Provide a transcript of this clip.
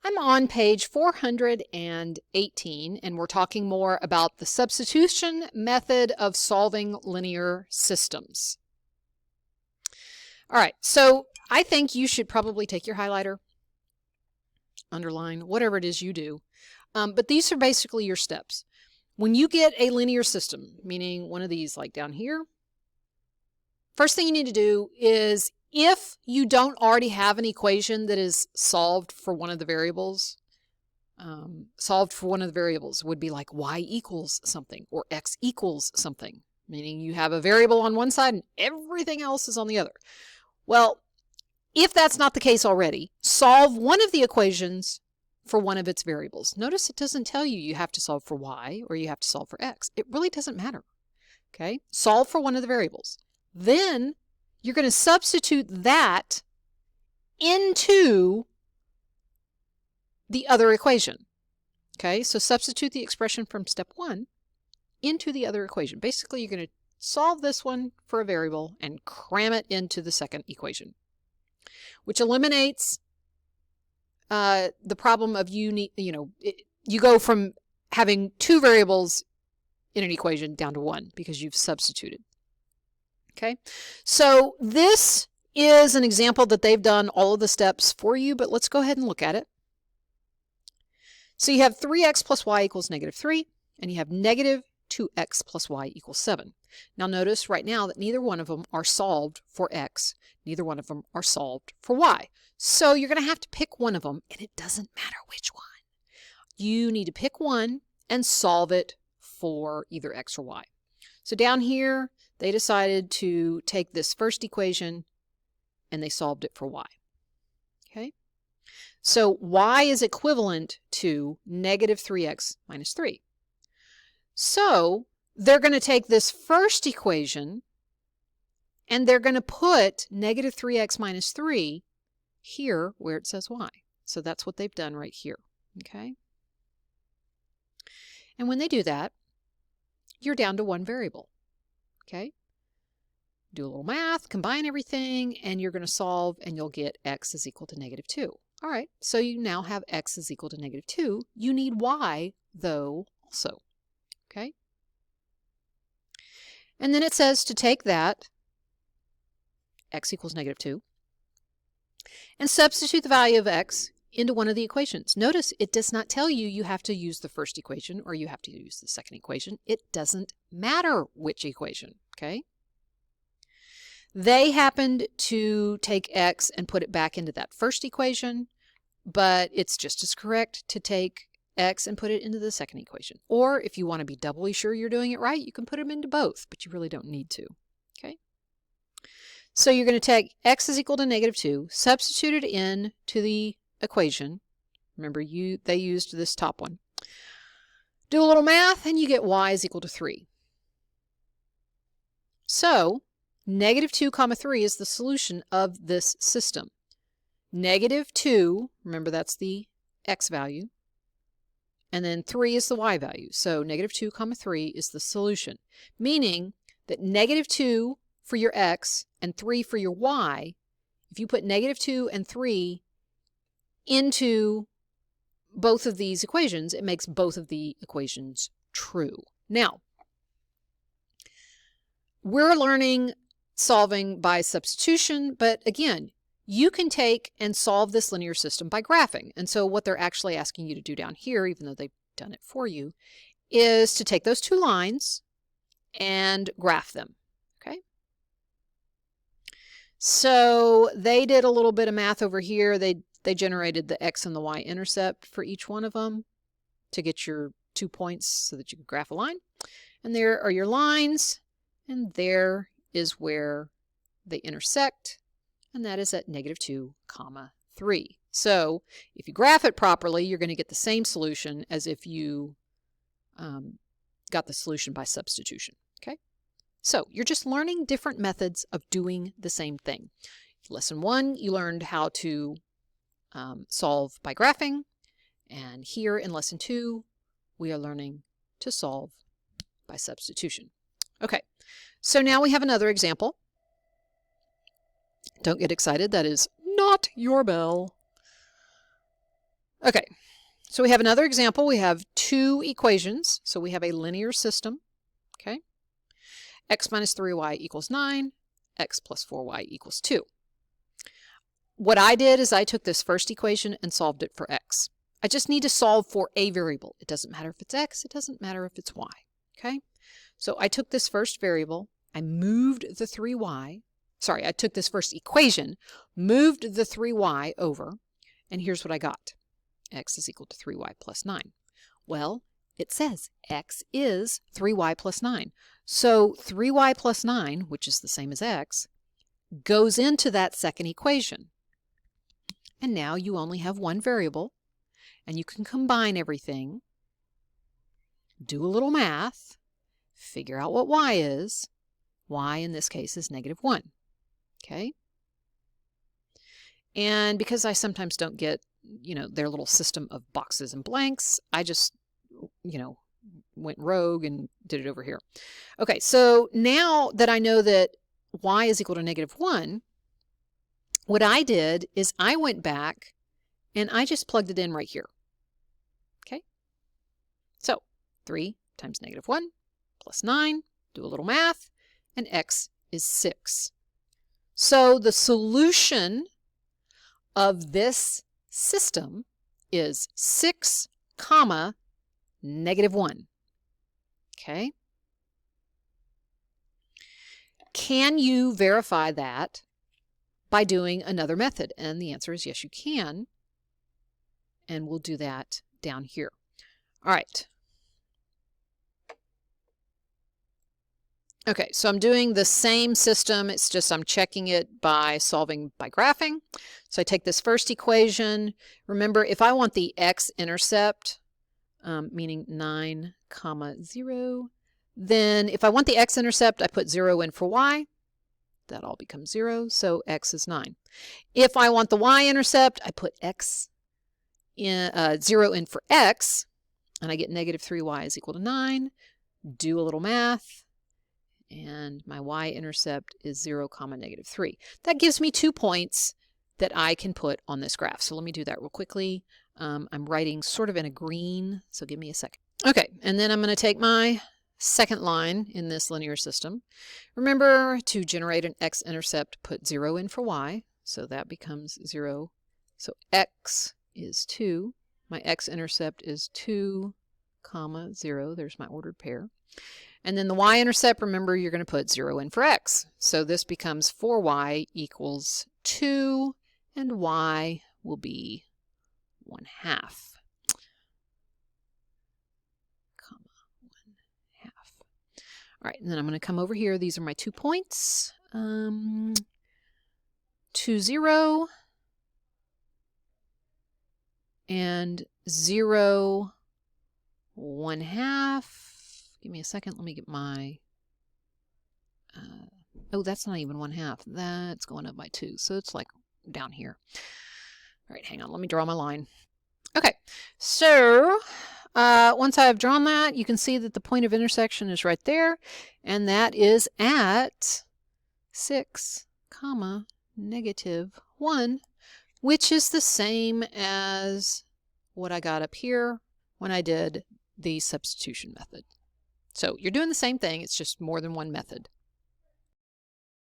I'm on page 418, and we're talking more about the substitution method of solving linear systems. All right, so I think you should probably take your highlighter, underline, whatever it is you do. But these are basically your steps. When you get a linear system, meaning one of these like down here, first thing you need to do is, if you don't already have an equation that is solved for one of the variables, would be like y equals something or x equals something, meaning you have a variable on one side and everything else is on the other. Well, if that's not the case already, solve one of the equations for one of its variables. Notice it doesn't tell you you have to solve for y or you have to solve for x. It really doesn't matter. Okay? Solve for one of the variables. Then you're going to substitute that into the other equation. Okay? So substitute the expression from step 1 into the other equation. Basically, you're going to solve this one for a variable and cram it into the second equation, which eliminates the problem of you go from having 2 variables in an equation down to 1 because you've substituted. Okay, so this is an example that they've done all of the steps for you, but let's go ahead and look at it. So you have 3x plus y equals -3, and you have -2x plus y equals 7. Now notice right now that neither one of them are solved for x, neither one of them are solved for y. So you're going to have to pick one of them, and it doesn't matter which one. You need to pick one and solve it for either x or y. So down here, they decided to take this first equation and they solved it for y. Okay? So y is equivalent to -3x minus 3. So they're going to take this first equation and they're going to put -3x minus 3 here where it says y. So that's what they've done right here. Okay? And when they do that, you're down to one variable. Okay? Do a little math, combine everything, and you're going to solve, and you'll get x is equal to -2. All right, so you now have x is equal to -2. You need y, though, also. Okay? And then it says to take that, x equals -2, and substitute the value of x into one of the equations. Notice it does not tell you you have to use the first equation or you have to use the second equation. It doesn't matter which equation, okay? They happened to take x and put it back into that first equation, but it's just as correct to take x and put it into the second equation. Or if you want to be doubly sure you're doing it right, you can put them into both, but you really don't need to, okay? So you're going to take x is equal to -2, substitute it in to the equation. Remember, they used this top one. Do a little math, and you get y is equal to 3. So -2 comma 3 is the solution of this system. -2, remember that's the x value, and then 3 is the y value. So -2 comma 3 is the solution, meaning that -2 for your x and 3 for your y, if you put -2 and 3 into both of these equations, it makes both of the equations true. Now, we're learning solving by substitution, but again, you can take and solve this linear system by graphing. And so what they're actually asking you to do down here, even though they've done it for you, is to take those 2 lines and graph them. Okay? So they did a little bit of math over here. They generated the x and the y intercept for each one of them to get your 2 points so that you can graph a line. And there are your lines, and there is where they intersect, and that is at -2 comma 3. So if you graph it properly, you're going to get the same solution as if you got the solution by substitution. Okay? So you're just learning different methods of doing the same thing. Lesson 1, you learned how to solve by graphing, and here in lesson 2 we are learning to solve by substitution. Okay, so now we have another example. Don't get excited, that is not your bell. Okay, so we have another example. We have two equations. So we have a linear system. Okay, x minus 3y equals 9, x plus 4y equals 2. What I did is I took this first equation and solved it for x. I just need to solve for a variable. It doesn't matter if it's x, it doesn't matter if it's y. Okay, so I took this first variable, I moved the 3y, sorry, I took this first equation, moved the 3y over, and here's what I got. X is equal to 3y plus 9. Well, it says x is 3y plus 9. So 3y plus 9, which is the same as x, goes into that second equation. And now you only have one variable, and you can combine everything, do a little math, figure out what y is. Y in this case is -1. Okay? And because I sometimes don't get, their little system of boxes and blanks, I just, went rogue and did it over here. Okay, so now that I know that y is equal to -1, what I did is I went back and I just plugged it in right here. Okay? So 3 times -1 plus 9, do a little math, and x is 6. So the solution of this system is 6, -1. Okay? Can you verify that by doing another method? And the answer is yes, you can. And we'll do that down here. All right. Okay, so I'm doing the same system. It's just I'm checking it by solving by graphing. So I take this first equation. Remember, if I want the x-intercept, meaning 9, 0, then if I want the x-intercept, I put 0 in for y. That all becomes 0, so x is 9. If I want the y-intercept, I put 0 in for x, and I get -3y is equal to 9. Do a little math, and my y-intercept is 0, -3. That gives me 2 points that I can put on this graph. So let me do that real quickly. I'm writing sort of in a green, so give me a second. Okay, and then I'm going to take my second line in this linear system. Remember, to generate an x-intercept, put 0 in for y, so that becomes 0. So x is 2. My x-intercept is 2, 0. There's my ordered pair. And then the y-intercept, remember, you're going to put 0 in for x. So this becomes 4y equals 2, and y will be 1/2. All right, and then I'm going to come over here. These are my 2 points. 2, 0, and 0, 1/2. Give me a second. Let me get my... oh, that's not even 1/2. That's going up by 2, so it's like down here. All right, hang on. Let me draw my line. Okay, so... once I've drawn that, you can see that the point of intersection is right there, and that is at 6, -1, which is the same as what I got up here when I did the substitution method. So you're doing the same thing, it's just more than one method.